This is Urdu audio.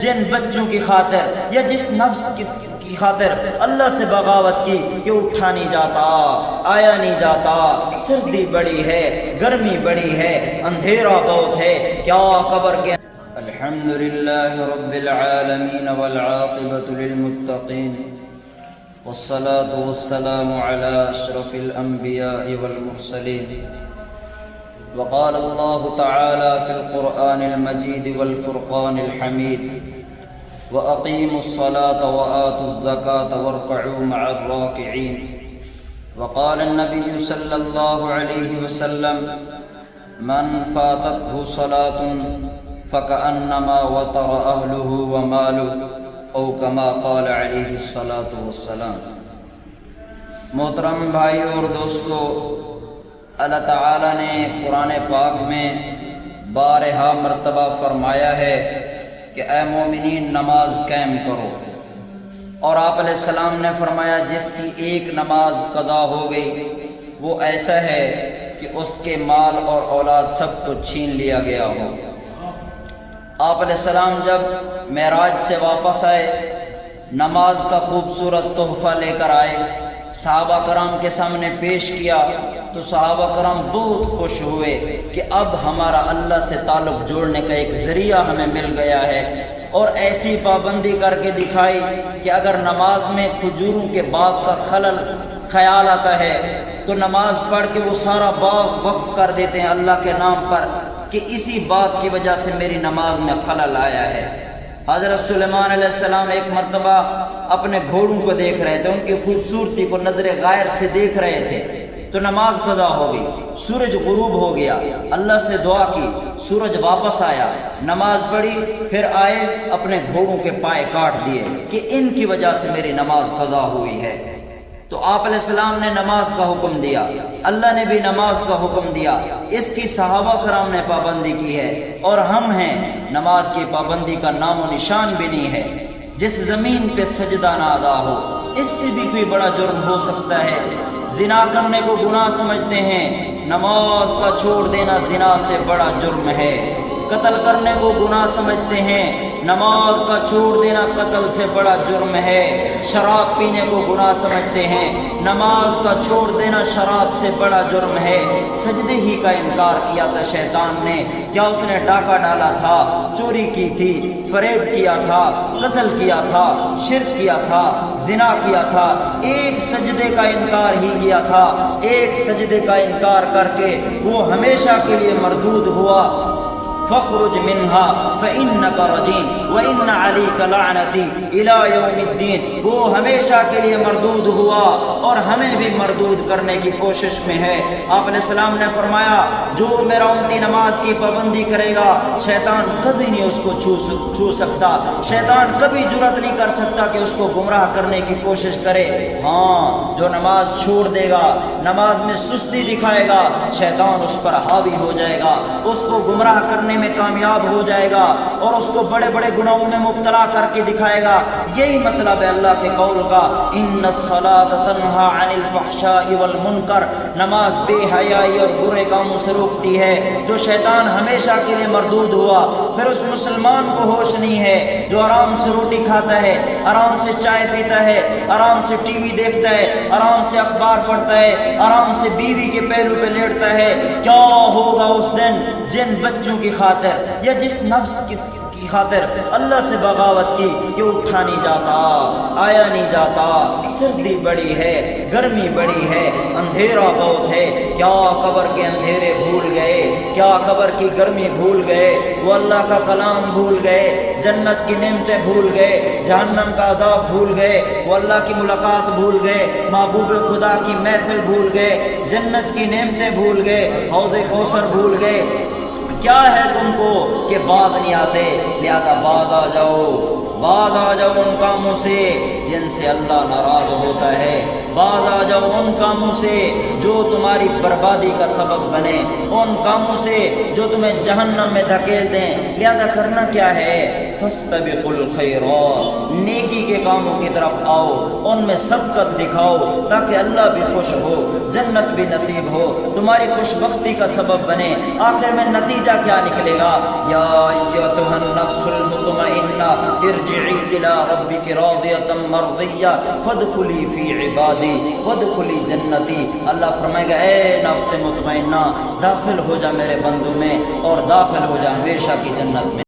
جن بچوں کی خاطر یا جس نفس کی خاطر اللہ سے بغاوت کی کہ اٹھا نہیں جاتا، آیا نہیں جاتا، سردی بڑی ہے، گرمی بڑی ہے، اندھیرا بہت ہے، کیا قبر کے الحمدللہ رب العالمین والعاقبۃ للمتقین والصلاة والسلام علی اشرف الانبیاء والمرسلین وقال اللہ تعالی فی القرآن المجید والفرقان الحمید وَأَقِيمُوا الصَّلَاةَ وَآتُوا الزَّكَاةَ وَارْكَعُوا مَعَ الرَّاكِعِينَ وقال النبي صلى الله عليه وسلم من فاتته صلاة فكأنما وتر أهله وماله أو كما قال عليه الصلاة والسلام۔ محترم بھائیو اور دوستو، اللہ تعالیٰ نے قرآن پاک میں بارہا مرتبہ فرمایا ہے کہ اے مومنین نماز قائم کرو، اور آپ علیہ السلام نے فرمایا جس کی ایک نماز قضا ہو گئی وہ ایسا ہے کہ اس کے مال اور اولاد سب کو چھین لیا گیا ہو۔ آپ علیہ السلام جب معراج سے واپس آئے، نماز کا خوبصورت تحفہ لے کر آئے، صحابہ کرام کے سامنے پیش کیا تو صحابہ کرام بہت خوش ہوئے کہ اب ہمارا اللہ سے تعلق جوڑنے کا ایک ذریعہ ہمیں مل گیا ہے، اور ایسی پابندی کر کے دکھائی کہ اگر نماز میں کھجوروں کے باغ کا خیال آتا ہے تو نماز پڑھ کے وہ سارا باغ وقف کر دیتے ہیں اللہ کے نام پر کہ اسی بات کی وجہ سے میری نماز میں خلل آیا ہے۔ حضرت سلیمان علیہ السلام ایک مرتبہ اپنے گھوڑوں کو دیکھ رہے تھے، ان کی خوبصورتی کو نظر غائر سے دیکھ رہے تھے، تو نماز قضا ہو گئی، سورج غروب ہو گیا، اللہ سے دعا کی، سورج واپس آیا، نماز پڑھی، پھر آئے اپنے گھوڑوں کے پائے کاٹ دیے کہ ان کی وجہ سے میری نماز قضا ہوئی ہے۔ تو آپ علیہ السلام نے نماز کا حکم دیا، اللہ نے بھی نماز کا حکم دیا، اس کی صحابہ کرام نے پابندی کی ہے، اور ہم ہیں نماز کی پابندی کا نام و نشان بھی نہیں ہے۔ جس زمین پہ سجدہ نہ ادا ہو، اس سے بھی کوئی بڑا جرم ہو سکتا ہے۔ زنا کرنے کو گناہ سمجھتے ہیں، نماز کا چھوڑ دینا زنا سے بڑا جرم ہے۔ قتل کرنے کو گناہ سمجھتے ہیں، نماز کا چھوڑ دینا قتل سے بڑا جرم ہے۔ شراب پینے کو گناہ سمجھتے ہیں، نماز کا چھوڑ دینا شراب سے بڑا جرم ہے۔ سجدے ہی کا انکار کیا تھا شیطان نے، کیا اس نے ڈاکہ ڈالا تھا، چوری کی تھی، فریب کیا تھا، قتل کیا تھا، شرک کیا تھا، زنا کیا تھا، ایک سجدے کا انکار ہی کیا تھا۔ ایک سجدے کا انکار کر کے وہ ہمیشہ کے لیے مردود ہوا۔ فَاخْرُجْ مِنْهَا فَإِنَّكَ رَجِيمٌ وَإِنَّ عَلَيْكَ لَعْنَتِي إِلَى يَوْمِ الدِّينِ۔ وہ ہمیشہ کے لیے مردود ہوا اور ہمیں بھی مردود کرنے کی کوشش میں ہے۔ آپ علیہ السلام نے فرمایا جو میرا امتی نماز کی پابندی کرے گا شیطان کبھی نہیں اس کو چھو سکتا، شیطان کبھی جرأت نہیں کر سکتا کہ اس کو گمراہ کرنے کی کوشش کرے۔ ہاں، جو نماز چھوڑ دے گا، نماز میں سستی دکھائے گا، شیطان اس پر حاوی ہو جائے گا، اس کو گمراہ کرنے میں کامیاب ہو جائے گا اور اس کو بڑے بڑے گناہوں میں مبتلا کر کے دکھائے گا۔ یہی مطلب ہے اللہ کے قول کا ان الصلاۃ تنہی عن الفحشاء والمنکر، نماز بے حیائی اور برے کاموں سے روکتی ہے۔ تو شیطان ہمیشہ کے لیے مردود ہوا۔ پھر اس مسلمان کو ہوش نہیں ہے جو آرام سے روٹی کھاتا ہے، آرام سے چائے پیتا ہے، آرام سے ٹی وی دیکھتا ہے، آرام سے اخبار پڑھتا ہے، آرام سے بیوی کے پہلو پہ لیٹتا ہے۔ کیا ہوگا اس دن جن بچوں کی خاطر یا جس نفس کی خاطر اللہ سے بغاوت کی کہ اٹھا نہیں جاتا، آیا نہیں جاتا، سردی بڑی ہے، گرمی بڑی ہے، اندھیرا بہت ہے۔ کیا قبر کے اندھیرے بھول گئے، کیا قبر کی گرمی بھول گئے، وہ اللہ کا کلام بھول گئے، جنت کی نعمتیں بھول گئے، جہنم کا عذاب بھول گئے، وہ اللہ کی ملاقات بھول گئے، محبوب خدا کی محفل بھول گئے، جنت کی نعمتیں بھول گئے، حوض کوثر بھول گئے۔ کیا ہے تم کو کہ باز نہیں آتے؟ لہذا باز آ جاؤ، باز آ جاؤ ان کاموں سے جن سے اللہ ناراض ہوتا ہے، باز آ جاؤ ان کاموں سے جو تمہاری بربادی کا سبب بنے، ان کاموں سے جو تمہیں جہنم میں دھکیل دیں۔ لہذا کرنا کیا ہے؟ فاستبقوا الخیرات، نیکی کے کاموں کی طرف آؤ، ان میں سبقت دکھاؤ تاکہ اللہ بھی خوش ہو، جنت بھی نصیب ہو، تمہاری خوش بختی کا سبب بنے۔ آخر میں نتیجہ کیا نکلے گا؟ یا ایتھا النفس المطمئنہ ارجعی الی ربک راضیۃ مرضیہ فادخلی فی عبادی وادخلی جنتی۔ اللہ فرمائے گا اے نفس مطمئنہ، داخل ہو جا میرے بندوں میں اور داخل ہو جا ہمیشہ کی جنت میں۔